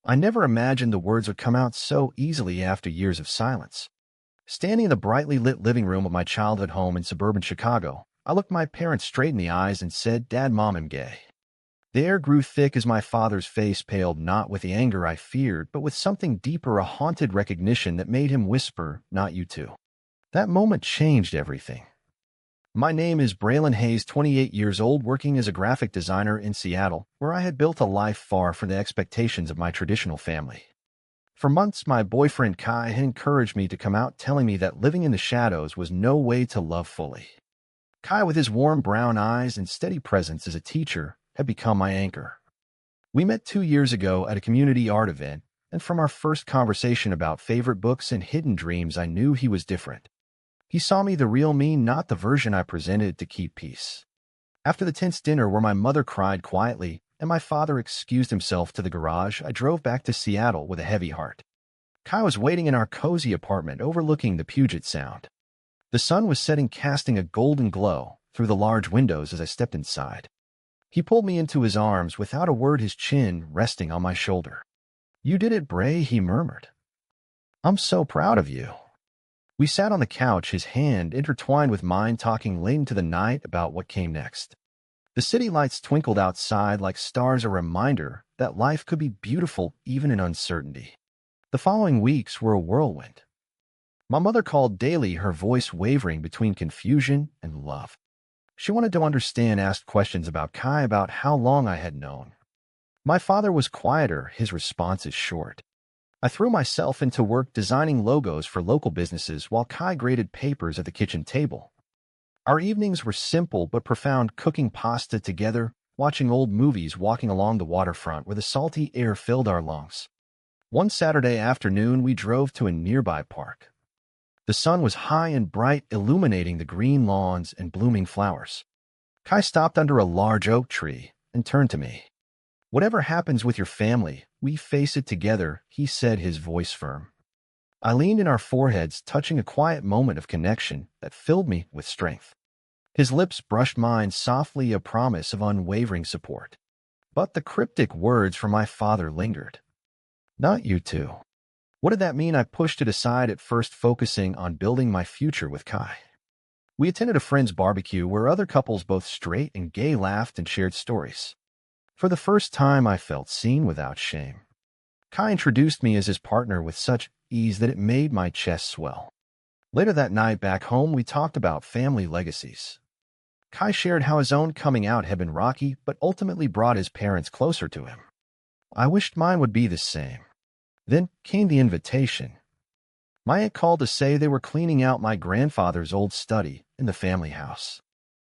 I never imagined the words would come out so easily after years of silence. Standing in the brightly lit living room of my childhood home in suburban Chicago, I looked my parents straight in the eyes and said, "Dad, Mom, I'm gay." The air grew thick as my father's face paled not with the anger I feared, but with something deeper, a haunted recognition that made him whisper, "Not you too." That moment changed everything. My name is Braylon Hayes, 28 years old, working as a graphic designer in Seattle, where I had built a life far from the expectations of my traditional family. For months, my boyfriend Kai had encouraged me to come out, telling me that living in the shadows was no way to love fully. Kai, with his warm brown eyes and steady presence as a teacher, had become my anchor. We met 2 years ago at a community art event, and from our first conversation about favorite books and hidden dreams, I knew he was different. He saw me, the real me, not the version I presented to keep peace. After the tense dinner where my mother cried quietly and my father excused himself to the garage, I drove back to Seattle with a heavy heart. Kai was waiting in our cozy apartment overlooking the Puget Sound. The sun was setting, casting a golden glow through the large windows as I stepped inside. He pulled me into his arms without a word, his chin resting on my shoulder. "You did it, Bray," he murmured. "I'm so proud of you." We sat on the couch, his hand intertwined with mine, talking late into the night about what came next. The city lights twinkled outside like stars, a reminder that life could be beautiful even in uncertainty. The following weeks were a whirlwind. My mother called daily, her voice wavering between confusion and love. She wanted to understand, asked questions about Kai, about how long I had known. My father was quieter, his responses short. I threw myself into work designing logos for local businesses while Kai graded papers at the kitchen table. Our evenings were simple but profound, cooking pasta together, watching old movies, walking along the waterfront where the salty air filled our lungs. One Saturday afternoon, we drove to a nearby park. The sun was high and bright, illuminating the green lawns and blooming flowers. Kai stopped under a large oak tree and turned to me. "Whatever happens with your family, we face it together," he said, his voice firm. I leaned in, our foreheads touching, a quiet moment of connection that filled me with strength. His lips brushed mine softly, a promise of unwavering support. But the cryptic words from my father lingered. "Not you too." What did that mean? I pushed it aside at first, focusing on building my future with Kai. We attended a friend's barbecue where other couples, both straight and gay, laughed and shared stories. For the first time, I felt seen without shame. Kai introduced me as his partner with such ease that it made my chest swell. Later that night back home, we talked about family legacies. Kai shared how his own coming out had been rocky, but ultimately brought his parents closer to him. I wished mine would be the same. Then came the invitation. My aunt called to say they were cleaning out my grandfather's old study in the family house.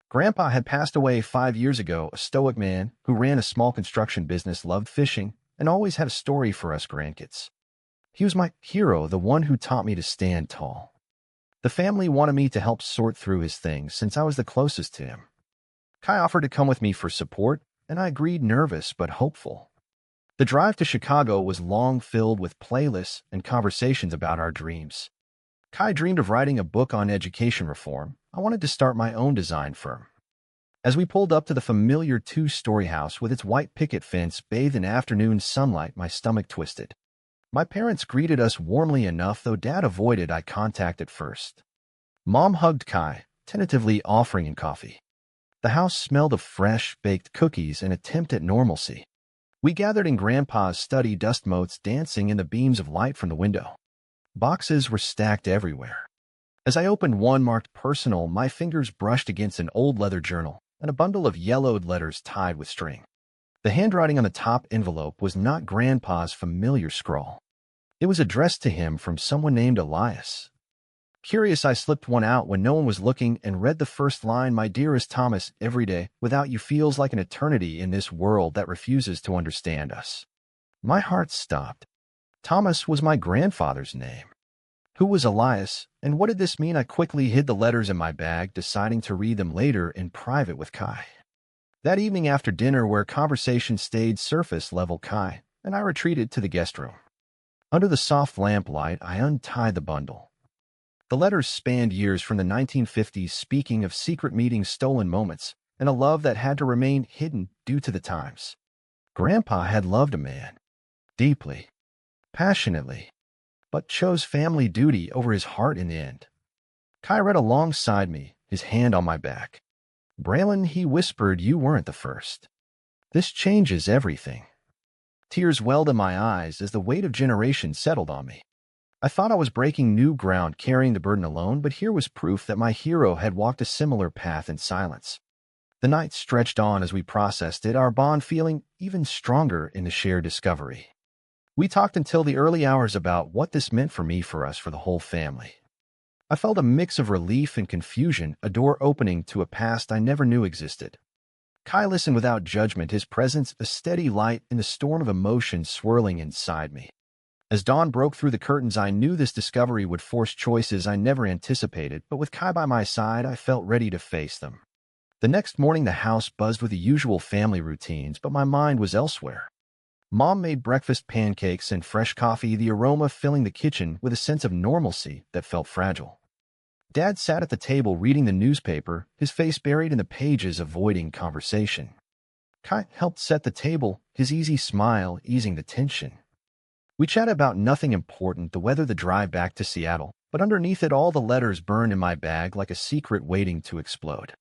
Grandpa had passed away 5 years ago, a stoic man who ran a small construction business, loved fishing, and always had a story for us grandkids. He was my hero, the one who taught me to stand tall. The family wanted me to help sort through his things since I was the closest to him. Kai offered to come with me for support, and I agreed, nervous but hopeful. The drive to Chicago was long, filled with playlists and conversations about our dreams. Kai dreamed of writing a book on education reform. I wanted to start my own design firm. As we pulled up to the familiar two-story house with its white picket fence bathed in afternoon sunlight, my stomach twisted. My parents greeted us warmly enough, though Dad avoided eye contact at first. Mom hugged Kai, tentatively offering him coffee. The house smelled of fresh, baked cookies, an attempt at normalcy. We gathered in Grandpa's study, dust motes dancing in the beams of light from the window. Boxes were stacked everywhere. As I opened one marked personal, my fingers brushed against an old leather journal and a bundle of yellowed letters tied with string. The handwriting on the top envelope was not Grandpa's familiar scrawl. It was addressed to him from someone named Elias. Curious, I slipped one out when no one was looking and read the first line: "My dearest Thomas, every day without you feels like an eternity in this world that refuses to understand us." My heart stopped. Thomas was my grandfather's name. Who was Elias, and what did this mean? I quickly hid the letters in my bag, deciding to read them later in private with Kai. That evening after dinner, where conversation stayed surface level, Kai and I retreated to the guest room. Under the soft lamplight, I untied the bundle. The letters spanned years from the 1950s, speaking of secret meetings, stolen moments, and a love that had to remain hidden due to the times. Grandpa had loved a man. deeply, passionately, but chose family duty over his heart in the end. Kai read alongside me, his hand on my back. Braylon, he whispered, you weren't the first. This changes everything. Tears welled in my eyes as the weight of generations settled on me. I thought I was breaking new ground carrying the burden alone, but here was proof that my hero had walked a similar path in silence. The night stretched on as we processed it, our bond feeling even stronger in the shared discovery. We talked until the early hours about what this meant for me, for us, for the whole family. I felt a mix of relief and confusion, a door opening to a past I never knew existed. Kai listened without judgment, his presence a steady light in the storm of emotions swirling inside me. As dawn broke through the curtains, I knew this discovery would force choices I never anticipated, but with Kai by my side, I felt ready to face them. The next morning, the house buzzed with the usual family routines, but my mind was elsewhere. Mom made breakfast, pancakes, and fresh coffee, the aroma filling the kitchen with a sense of normalcy that felt fragile. Dad sat at the table reading the newspaper, his face buried in the pages, avoiding conversation. Kai helped set the table, his easy smile easing the tension. We chatted about nothing important, the weather, the drive back to Seattle, but underneath it all the letters burned in my bag like a secret waiting to explode.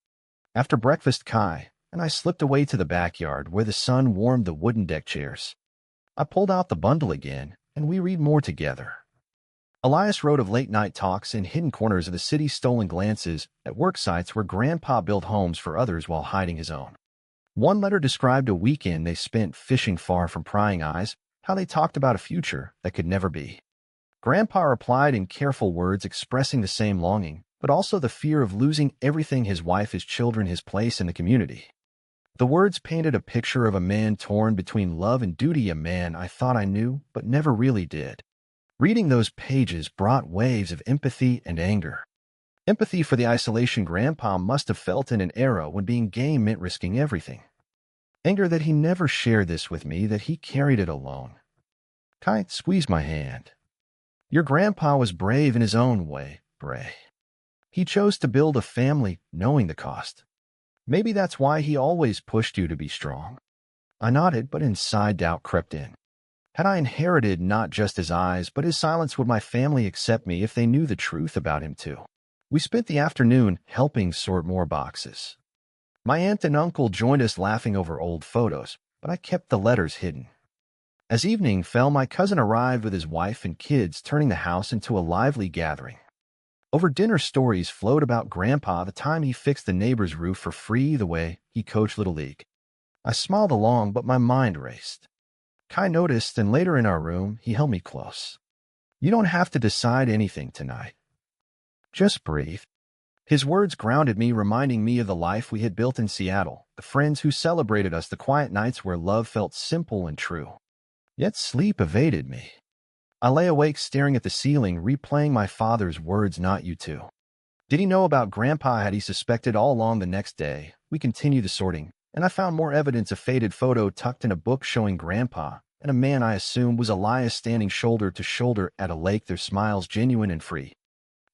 After breakfast, Kai and I slipped away to the backyard where the sun warmed the wooden deck chairs. I pulled out the bundle again, and we read more together. Elias wrote of late-night talks in hidden corners of the city, stolen glances at work sites where Grandpa built homes for others while hiding his own. One letter described a weekend they spent fishing far from prying eyes, how they talked about a future that could never be. Grandpa replied in careful words, expressing the same longing, but also the fear of losing everything: his wife, his children, his place in the community. The words painted a picture of a man torn between love and duty, a man I thought I knew, but never really did. Reading those pages brought waves of empathy and anger. Empathy for the isolation Grandpa must have felt in an era when being gay meant risking everything. Anger that he never shared this with me, that he carried it alone. Kai squeezed my hand. Your grandpa was brave in his own way, Bray. He chose to build a family knowing the cost. Maybe that's why he always pushed you to be strong. I nodded, but inside doubt crept in. Had I inherited not just his eyes, but his silence? Would my family accept me if they knew the truth about him too? We spent the afternoon helping sort more boxes. My aunt and uncle joined us, laughing over old photos, but I kept the letters hidden. As evening fell, my cousin arrived with his wife and kids, turning the house into a lively gathering. Over dinner, stories flowed about Grandpa, the time he fixed the neighbor's roof for free, the way he coached Little League. I smiled along, but my mind raced. Kai noticed, and later in our room, he held me close. You don't have to decide anything tonight. Just breathe. His words grounded me, reminding me of the life we had built in Seattle, the friends who celebrated us, the quiet nights where love felt simple and true. Yet sleep evaded me. I lay awake staring at the ceiling, replaying my father's words, not you too. Did he know about Grandpa? Had he suspected all along? The next day, we continued the sorting, and I found more evidence: a faded photo tucked in a book showing Grandpa and a man I assumed was Elias standing shoulder to shoulder at a lake, their smiles genuine and free.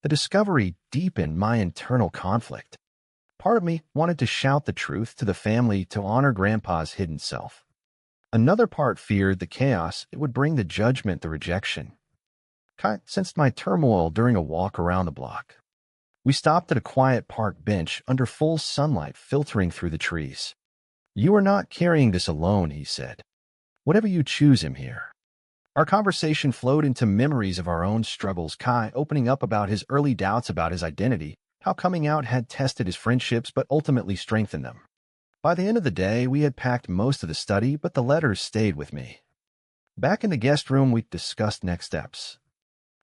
The discovery deepened my internal conflict. Part of me wanted to shout the truth to the family to honor Grandpa's hidden self. Another part feared the chaos it would bring, the judgment, the rejection. Kai sensed my turmoil during a walk around the block. We stopped at a quiet park bench under full sunlight filtering through the trees. You are not carrying this alone, he said. Whatever you choose, him here. Our conversation flowed into memories of our own struggles, Kai opening up about his early doubts about his identity, how coming out had tested his friendships but ultimately strengthened them. By the end of the day, we had packed most of the study, but the letters stayed with me. Back in the guest room, we discussed next steps.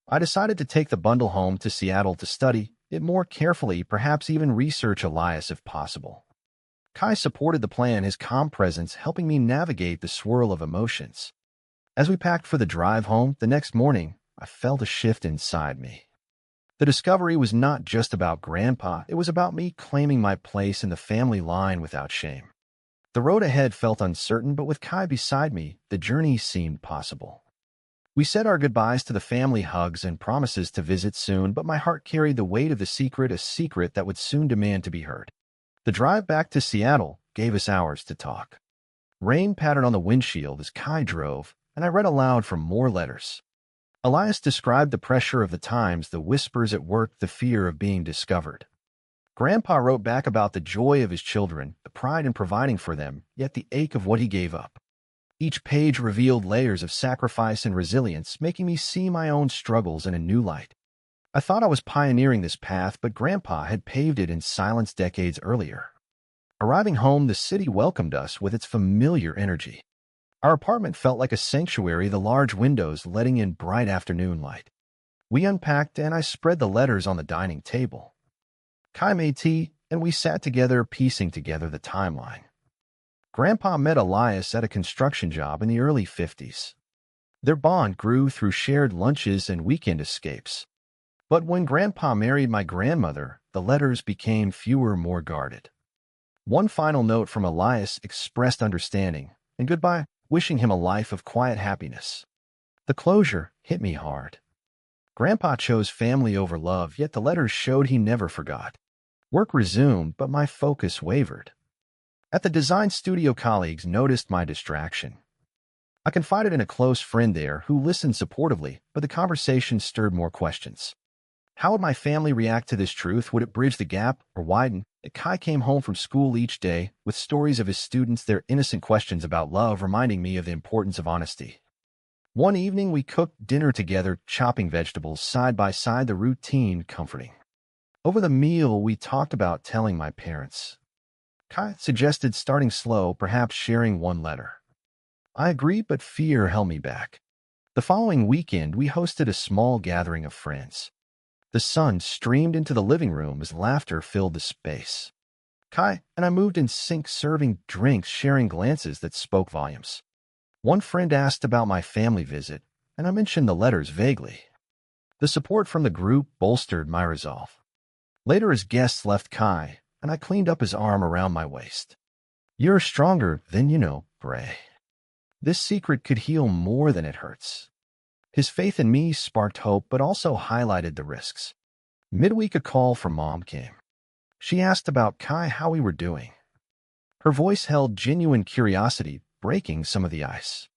I decided to take the bundle home to Seattle to study it more carefully, perhaps even research Elias if possible. Kai supported the plan, his calm presence helping me navigate the swirl of emotions. As we packed for the drive home the next morning, I felt a shift inside me. The discovery was not just about Grandpa, it was about me claiming my place in the family line without shame. The road ahead felt uncertain, but with Kai beside me, the journey seemed possible. We said our goodbyes to the family, hugs and promises to visit soon, but my heart carried the weight of the secret, a secret that would soon demand to be heard. The drive back to Seattle gave us hours to talk. Rain pattered on the windshield as Kai drove, and I read aloud from more letters. Elias described the pressure of the times, the whispers at work, the fear of being discovered. Grandpa wrote back about the joy of his children, the pride in providing for them, yet the ache of what he gave up. Each page revealed layers of sacrifice and resilience, making me see my own struggles in a new light. I thought I was pioneering this path, but Grandpa had paved it in silence decades earlier. Arriving home, the city welcomed us with its familiar energy. Our apartment felt like a sanctuary, the large windows letting in bright afternoon light. We unpacked, and I spread the letters on the dining table. Kai made tea, and we sat together, piecing together the timeline. Grandpa met Elias at a construction job in the early 50s. Their bond grew through shared lunches and weekend escapes. But when Grandpa married my grandmother, the letters became fewer, more guarded. One final note from Elias expressed understanding and goodbye, wishing him a life of quiet happiness. The closure hit me hard. Grandpa chose family over love, yet the letters showed he never forgot. Work resumed, but my focus wavered. At the design studio, colleagues noticed my distraction. I confided in a close friend there who listened supportively, but the conversation stirred more questions. How would my family react to this truth? Would it bridge the gap or widen? Kai came home from school each day with stories of his students, their innocent questions about love, reminding me of the importance of honesty. One evening, we cooked dinner together, chopping vegetables side by side, the routine comforting. Over the meal, we talked about telling my parents. Kai suggested starting slow, perhaps sharing one letter. I agreed, but fear held me back. The following weekend, we hosted a small gathering of friends. The sun streamed into the living room as laughter filled the space. Kai and I moved in sync, serving drinks, sharing glances that spoke volumes. One friend asked about my family visit, and I mentioned the letters vaguely. The support from the group bolstered my resolve. Later, as guests left Kai, and I cleaned up his arm around my waist. You're stronger than you know, Bray. This secret could heal more than it hurts. His faith in me sparked hope, but also highlighted the risks. Midweek, a call from Mom came. She asked about Kai, how we were doing. Her voice held genuine curiosity, breaking some of the ice.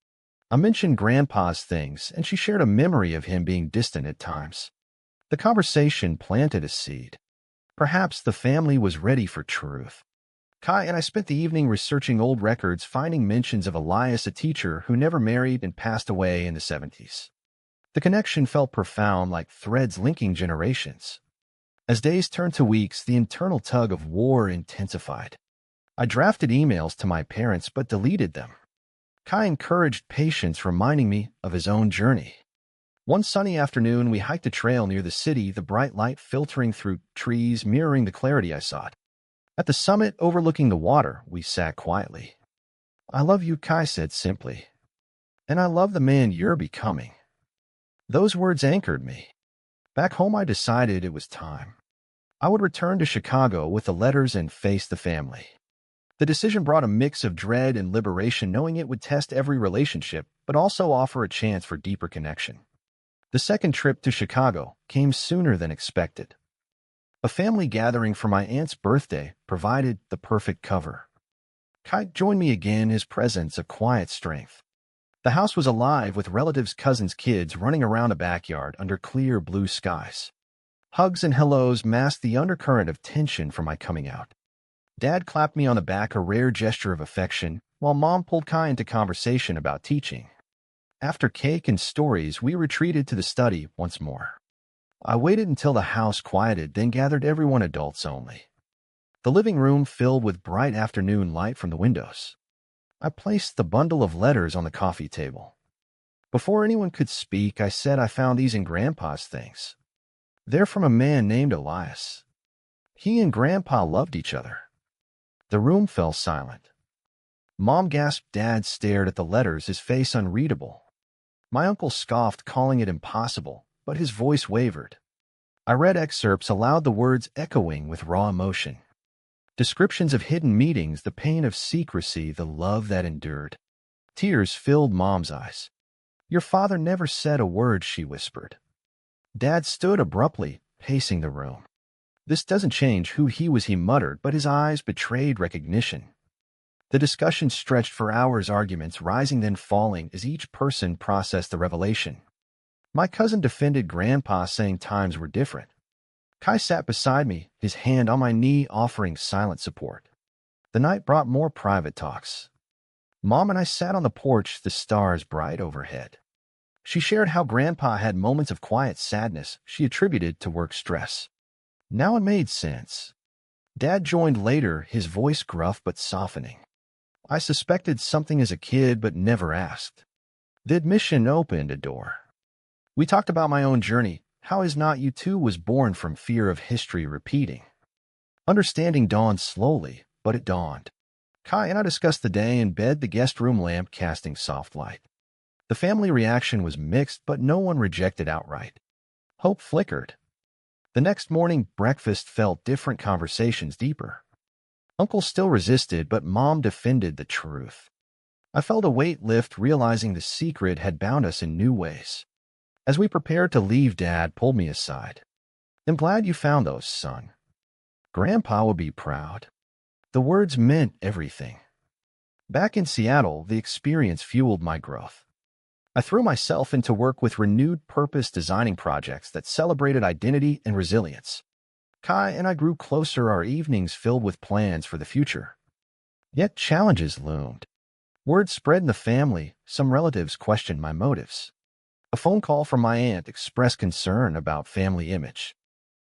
I mentioned Grandpa's things, and she shared a memory of him being distant at times. The conversation planted a seed. Perhaps the family was ready for truth. Kai and I spent the evening researching old records, finding mentions of Elias, a teacher who never married and passed away in the 70s. The connection felt profound, like threads linking generations. As days turned to weeks, the internal tug of war intensified. I drafted emails to my parents but deleted them. Kai encouraged patience, reminding me of his own journey. One sunny afternoon, we hiked a trail near the city, the bright light filtering through trees, mirroring the clarity I sought. At the summit, overlooking the water, we sat quietly. I love you, Kai said simply. And I love the man you're becoming. Those words anchored me. Back home, I decided it was time. I would return to Chicago with the letters and face the family. The decision brought a mix of dread and liberation, knowing it would test every relationship, but also offer a chance for deeper connection. The second trip to Chicago came sooner than expected. A family gathering for my aunt's birthday provided the perfect cover. Kai joined me again, his presence a quiet strength. The house was alive with relatives, cousins, kids running around a backyard under clear blue skies. Hugs and hellos masked the undercurrent of tension from my coming out. Dad clapped me on the back, a rare gesture of affection, while Mom pulled Kai into conversation about teaching. After cake and stories, we retreated to the study once more. I waited until the house quieted, then gathered everyone, adults only. The living room filled with bright afternoon light from the windows. I placed the bundle of letters on the coffee table. Before anyone could speak, I said I found these in Grandpa's things. They're from a man named Elias. He and Grandpa loved each other. The room fell silent. Mom gasped. Dad stared at the letters, his face unreadable. My uncle scoffed, calling it impossible, but his voice wavered. I read excerpts aloud, the words echoing with raw emotion. Descriptions of hidden meetings, the pain of secrecy, the love that endured. Tears filled Mom's eyes. Your father never said a word, she whispered. Dad stood abruptly, pacing the room. This doesn't change who he was, he muttered, but his eyes betrayed recognition. The discussion stretched for hours, arguments rising then falling as each person processed the revelation. My cousin defended Grandpa, saying times were different. Kai sat beside me, his hand on my knee, offering silent support. The night brought more private talks. Mom and I sat on the porch, the stars bright overhead. She shared how Grandpa had moments of quiet sadness she attributed to work stress. Now it made sense. Dad joined later, his voice gruff but softening. I suspected something as a kid but never asked. The admission opened a door. We talked about my own journey, how Is Not You Too was born from fear of history repeating. Understanding dawned slowly, but it dawned. Kai and I discussed the day in bed, the guest room lamp casting soft light. The family reaction was mixed, but no one rejected outright. Hope flickered. The next morning, breakfast felt different, conversations deeper. Uncle still resisted, but Mom defended the truth. I felt a weight lift, realizing the secret had bound us in new ways. As we prepared to leave, Dad pulled me aside. "I'm glad you found those, son. Grandpa will be proud." The words meant everything. Back in Seattle, the experience fueled my growth. I threw myself into work with renewed purpose, designing projects that celebrated identity and resilience. Kai and I grew closer, our evenings filled with plans for the future. Yet challenges loomed. Word spread in the family, some relatives questioned my motives. A phone call from my aunt expressed concern about family image.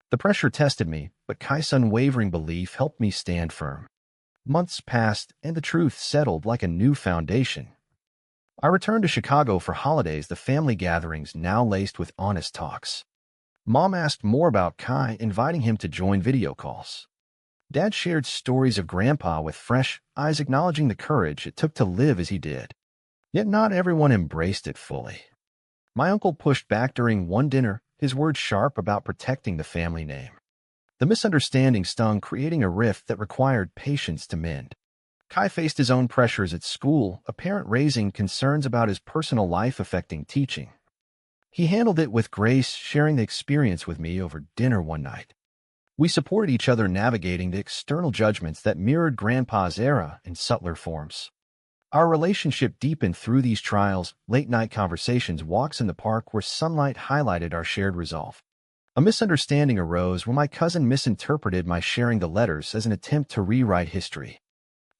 The pressure tested me, but Kai's unwavering belief helped me stand firm. Months passed, and the truth settled like a new foundation. I returned to Chicago for holidays, the family gatherings now laced with honest talks. Mom asked more about Kai, inviting him to join video calls. Dad shared stories of Grandpa with fresh eyes, acknowledging the courage it took to live as he did. Yet not everyone embraced it fully. My uncle pushed back during one dinner, his words sharp about protecting the family name. The misunderstanding stung, creating a rift that required patience to mend. Kai faced his own pressures at school, a parent raising concerns about his personal life affecting teaching. He handled it with grace, sharing the experience with me over dinner one night. We supported each other, navigating the external judgments that mirrored Grandpa's era in subtler forms. Our relationship deepened through these trials, late-night conversations, walks in the park where sunlight highlighted our shared resolve. A misunderstanding arose when my cousin misinterpreted my sharing the letters as an attempt to rewrite history.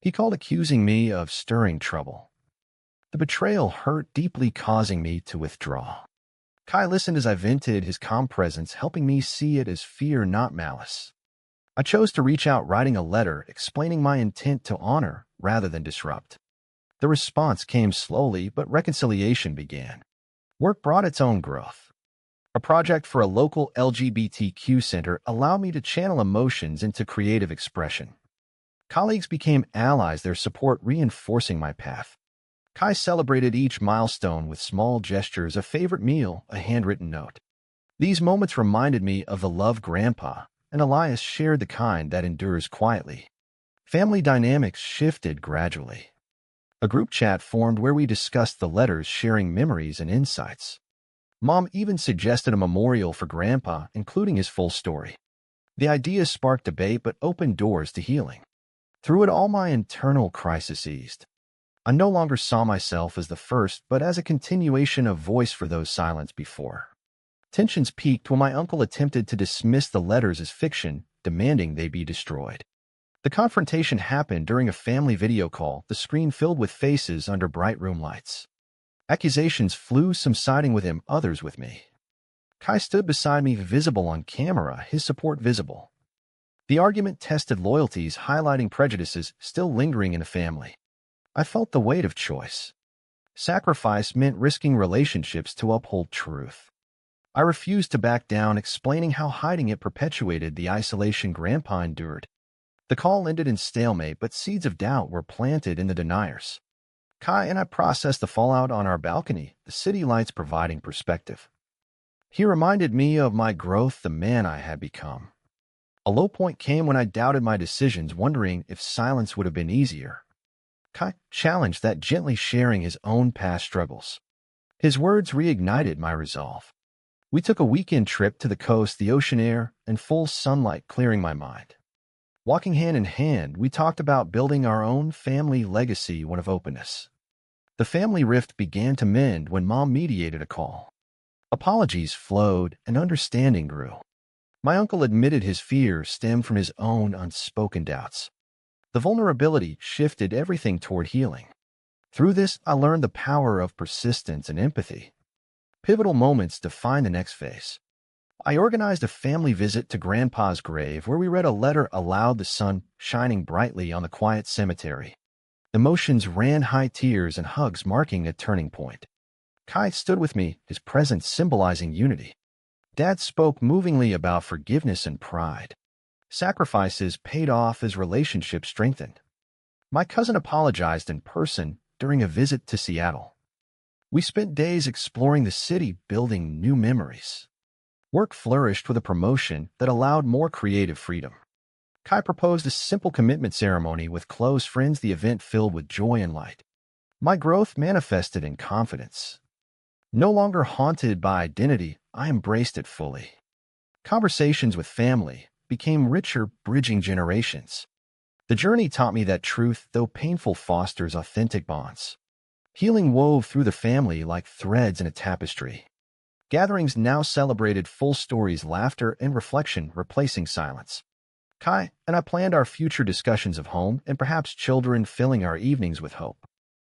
He called, accusing me of stirring trouble. The betrayal hurt deeply, causing me to withdraw. Kai listened as I vented, his calm presence helping me see it as fear, not malice. I chose to reach out, writing a letter explaining my intent to honor rather than disrupt. The response came slowly, but reconciliation began. Work brought its own growth. A project for a local LGBTQ center allowed me to channel emotions into creative expression. Colleagues became allies, their support reinforcing my path. Kai celebrated each milestone with small gestures, a favorite meal, a handwritten note. These moments reminded me of the love Grandpa and Elias shared, the kind that endures quietly. Family dynamics shifted gradually. A group chat formed where we discussed the letters, sharing memories and insights. Mom even suggested a memorial for Grandpa, including his full story. The idea sparked debate but opened doors to healing. Through it all, my internal crisis eased. I no longer saw myself as the first, but as a continuation of voice for those silenced before. Tensions peaked when my uncle attempted to dismiss the letters as fiction, demanding they be destroyed. The confrontation happened during a family video call, the screen filled with faces under bright room lights. Accusations flew, some siding with him, others with me. Kai stood beside me, visible on camera, his support visible. The argument tested loyalties, highlighting prejudices still lingering in a family. I felt the weight of choice. Sacrifice meant risking relationships to uphold truth. I refused to back down, explaining how hiding it perpetuated the isolation Grandpa endured. The call ended in stalemate, but seeds of doubt were planted in the deniers. Kai and I processed the fallout on our balcony, the city lights providing perspective. He reminded me of my growth, the man I had become. A low point came when I doubted my decisions, wondering if silence would have been easier. Kai challenged that, gently sharing his own past struggles. His words reignited my resolve. We took a weekend trip to the coast, the ocean air and full sunlight clearing my mind. Walking hand in hand, we talked about building our own family legacy, one of openness. The family rift began to mend when Mom mediated a call. Apologies flowed and understanding grew. My uncle admitted his fear stemmed from his own unspoken doubts. The vulnerability shifted everything toward healing. Through this, I learned the power of persistence and empathy. Pivotal moments define the next phase. I organized a family visit to Grandpa's grave where we read a letter aloud, the sun shining brightly on the quiet cemetery. Emotions ran high, tears and hugs marking a turning point. Kai stood with me, his presence symbolizing unity. Dad spoke movingly about forgiveness and pride. Sacrifices paid off as relationships strengthened. My cousin apologized in person during a visit to Seattle. We spent days exploring the city, building new memories. Work flourished with a promotion that allowed more creative freedom. Kai proposed a simple commitment ceremony with close friends, the event filled with joy and light. My growth manifested in confidence. No longer haunted by identity, I embraced it fully. Conversations with family became richer, bridging generations. The journey taught me that truth, though painful, fosters authentic bonds. Healing wove through the family like threads in a tapestry. Gatherings now celebrated full stories, laughter, and reflection, replacing silence. Kai and I planned our future discussions of home and perhaps children, filling our evenings with hope.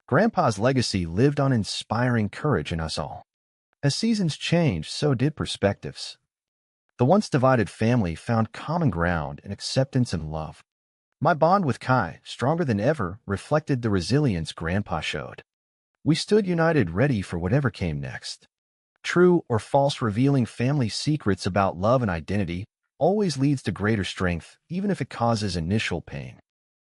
Grandpa's legacy lived on, inspiring courage in us all. As seasons changed, so did perspectives. The once divided family found common ground in acceptance and love. My bond with Kai, stronger than ever, reflected the resilience Grandpa showed. We stood united, ready for whatever came next. True or false, revealing family secrets about love and identity always leads to greater strength, even if it causes initial pain.